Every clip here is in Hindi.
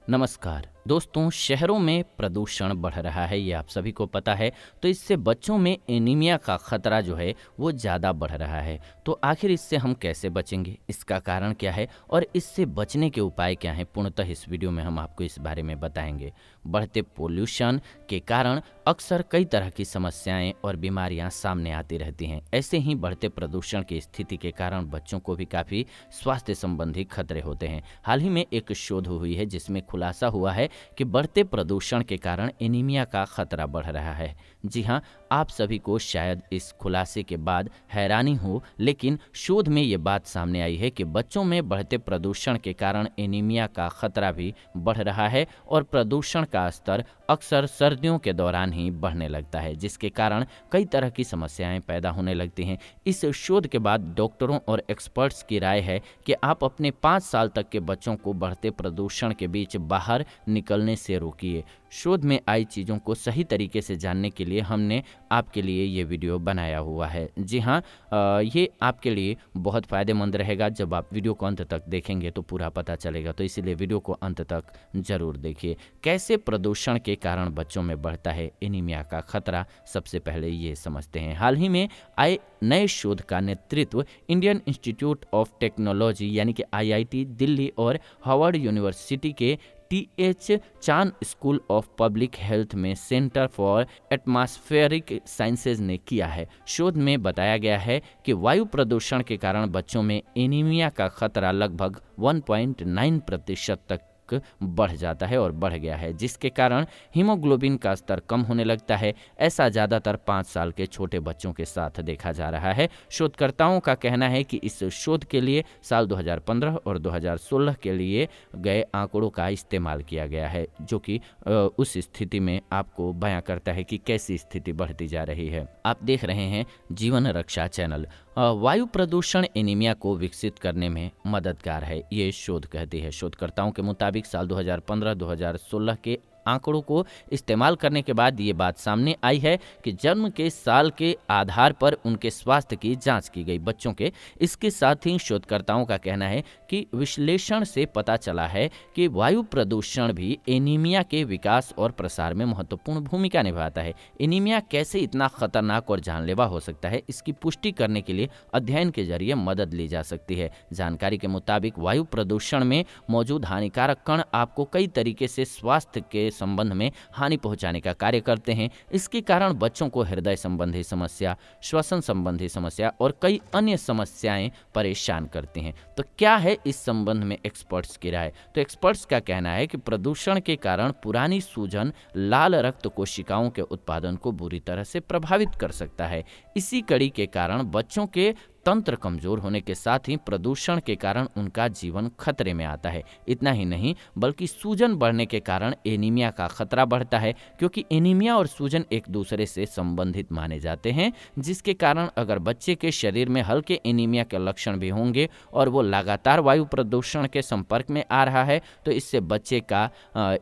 नमस्कार दोस्तों, शहरों में प्रदूषण बढ़ रहा है, ये आप सभी को पता है। तो इससे बच्चों में एनीमिया का खतरा जो है वो ज़्यादा बढ़ रहा है। तो आखिर इससे हम कैसे बचेंगे, इसका कारण क्या है और इससे बचने के उपाय क्या हैं, पूर्णतः इस वीडियो में हम आपको इस बारे में बताएंगे। बढ़ते पोल्यूशन के कारण अक्सर कई तरह की समस्याएं और बीमारियां सामने आती रहती हैं। ऐसे ही बढ़ते प्रदूषण की स्थिति के कारण बच्चों को भी काफ़ी स्वास्थ्य संबंधी खतरे होते हैं। हाल ही में एक शोध हुई है जिसमें खुलासा हुआ है कि बढ़ते प्रदूषण के कारण एनीमिया का खतरा बढ़ रहा है। जी हाँ, आप सभी को शायद इस खुलासे के बाद हैरानी हो, लेकिन शोध में ये बात सामने आई है कि बच्चों में बढ़ते प्रदूषण के कारण एनीमिया का खतरा भी बढ़ रहा है और प्रदूषण का स्तर अक्सर सर्दियों के दौरान ही बढ़ने लगता है, जिसके कारण कई तरह की समस्याएं पैदा होने लगती हैं। इस शोध के बाद डॉक्टरों और एक्सपर्ट्स की राय है कि आप अपने 5 साल तक के बच्चों को बढ़ते प्रदूषण के बीच बाहर निकलने से रोकिए। शोध में आई चीज़ों को सही तरीके से जानने के लिए हमने आपके लिए ये वीडियो बनाया हुआ है। जी हाँ, ये आपके लिए बहुत फ़ायदेमंद रहेगा। जब आप वीडियो को अंत तक देखेंगे तो पूरा पता चलेगा, तो इसीलिए वीडियो को अंत तक ज़रूर देखिए। कैसे प्रदूषण के कारण बच्चों में बढ़ता है एनीमिया का खतरा, सबसे पहले ये समझते हैं। हाल ही में आए नए शोध का नेतृत्व इंडियन इंस्टीट्यूट ऑफ टेक्नोलॉजी यानी कि आईआईटी दिल्ली और हार्वर्ड यूनिवर्सिटी के TH Chan school of public health में सेंटर फॉर एटमॉस्फेरिक साइंसेज ने किया है। शोध में बताया गया है कि वायु प्रदूषण के कारण बच्चों में एनीमिया का खतरा लगभग 1.9% तक बढ़ जाता है और बढ़ गया है, जिसके कारण हीमोग्लोबिन का स्तर कम होने लगता है। ऐसा ज़्यादातर 5 साल के छोटे बच्चों के साथ देखा जा रहा है। शोधकर्ताओं का कहना है कि इस शोध के लिए साल 2015 और 2016 के लिए गए आंकड़ों का इस्तेमाल किया गया है, जो कि उस स्थिति में आपको बयां करता है कि कैसी स्थिति बढ़ती जा रही है। आप देख रहे हैं जीवन रक्षा चैनल। वायु प्रदूषण एनीमिया को विकसित करने में मददगार है, ये शोध कहती है। शोधकर्ताओं के मुताबिक साल 2015-2016 के आंकड़ों को इस्तेमाल करने के बाद ये बात सामने आई है कि जन्म के साल के आधार पर उनके स्वास्थ्य की जांच की गई बच्चों के। इसके साथ ही शोधकर्ताओं का कहना है कि विश्लेषण से पता चला है कि वायु प्रदूषण भी एनीमिया के विकास और प्रसार में महत्वपूर्ण भूमिका निभाता है। एनीमिया कैसे इतना खतरनाक और जानलेवा हो सकता है, इसकी पुष्टि करने के लिए अध्ययन के जरिए मदद ली जा सकती है। जानकारी के मुताबिक वायु प्रदूषण में मौजूद हानिकारक कण आपको कई तरीके से स्वास्थ्य के संबंध में हानि पहुंचाने का कार्य करते हैं। इसके कारण बच्चों को हृदय संबंधी समस्या, श्वसन संबंधी समस्या और कई अन्य समस्याएं परेशान करती हैं। तो क्या है इस संबंध में एक्सपर्ट्स की राय? तो एक्सपर्ट्स का कहना है कि प्रदूषण के कारण पुरानी सूजन लाल रक्त कोशिकाओं के उत्पादन को बुरी तरह से प्रभावित कर सकता है। इसी कड़ी के कारण बच्चों के तंत्र कमजोर होने के साथ ही प्रदूषण के कारण उनका जीवन खतरे में आता है। इतना ही नहीं, बल्कि सूजन बढ़ने के कारण एनीमिया का खतरा बढ़ता है, क्योंकि एनीमिया और सूजन एक दूसरे से संबंधित माने जाते हैं, जिसके कारण अगर बच्चे के शरीर में हल्के एनीमिया के लक्षण भी होंगे और वो लगातार वायु प्रदूषण के संपर्क में आ रहा है, तो इससे बच्चे का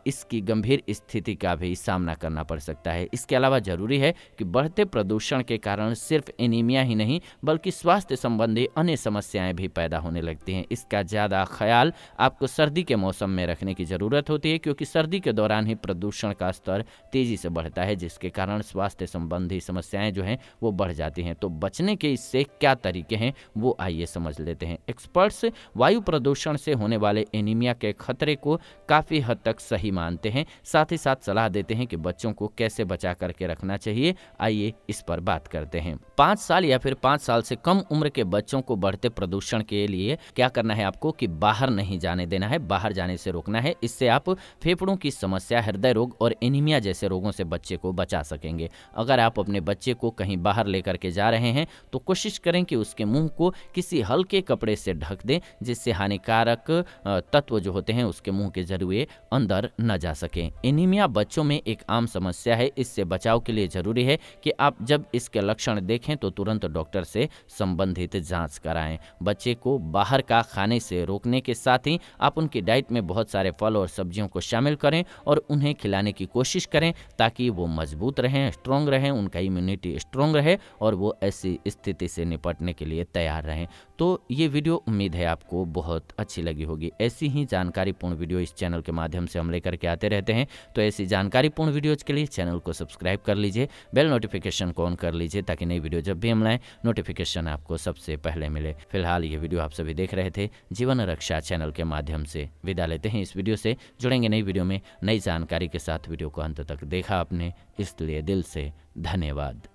इसकी गंभीर स्थिति का भी सामना करना पड़ सकता है। इसके अलावा जरूरी है कि बढ़ते प्रदूषण के कारण सिर्फ एनीमिया ही नहीं बल्कि स्वास्थ्य संबंधी अन्य समस्याएं भी पैदा होने लगती हैं। इसका ज़्यादा ख्याल आपको सर्दी के मौसम में रखने की ज़रूरत होती है, क्योंकि सर्दी के दौरान ही प्रदूषण का स्तर तेज़ी से बढ़ता है, जिसके कारण स्वास्थ्य संबंधी समस्याएं जो हैं वो बढ़ जाती हैं। तो बचने के इससे क्या तरीके हैं वो आइए समझ लेते हैं। एक्सपर्ट्स वायु प्रदूषण से होने वाले एनीमिया के खतरे को काफ़ी हद तक सही मानते हैं, साथ ही साथ सलाह देते हैं कि बच्चों को कैसे बचा करके रखना चाहिए। आइए इस पर बात करते हैं। 5 साल या फिर 5 साल से कम उम्र के बच्चों को बढ़ते प्रदूषण के लिए क्या करना है आपको कि बाहर नहीं जाने देना है, बाहर जाने से रोकना है। इससे आप फेफड़ों की समस्या, हृदय रोग और एनीमिया जैसे रोगों से बच्चे को बचा सकेंगे। अगर आप अपने बच्चे को कहीं बाहर लेकर के जा रहे हैं तो कोशिश करें कि उसके मुंह को किसी हल्के कपड़े से ढक दें, जिससे हानिकारक तत्व जो होते हैं उसके मुंह के जरिए अंदर न जा सकें। एनीमिया बच्चों में एक आम समस्या है। इससे बचाव के लिए जरूरी है कि आप जब इसके लक्षण देखें तो तुरंत डॉक्टर से संबंधित संबंधित जांच कराएं। बच्चे को बाहर का खाने से रोकने के साथ ही आप उनकी डाइट में बहुत सारे फल और सब्जियों को शामिल करें और उन्हें खिलाने की कोशिश करें ताकि वो मजबूत रहें, स्ट्रॉन्ग रहें, उनका इम्यूनिटी स्ट्रॉन्ग रहे और वो ऐसी स्थिति से निपटने के लिए तैयार रहें। तो ये वीडियो उम्मीद है आपको बहुत अच्छी लगी होगी। ऐसी ही जानकारीपूर्ण वीडियो इस चैनल के माध्यम से हम लेकर के आते रहते हैं। तो ऐसी जानकारीपूर्ण वीडियोज के लिए चैनल को सब्सक्राइब कर लीजिए, बेल नोटिफिकेशन को ऑन कर लीजिए ताकि नई वीडियो जब भी हम लाएं नोटिफिकेशन आपको सबसे पहले मिले। फिलहाल ये वीडियो आप सभी देख रहे थे जीवन रक्षा चैनल के माध्यम से। विदा लेते हैं इस वीडियो से, जुड़ेंगे नई वीडियो में नई जानकारी के साथ। वीडियो को अंत तक देखा आपने, इसलिए दिल से धन्यवाद।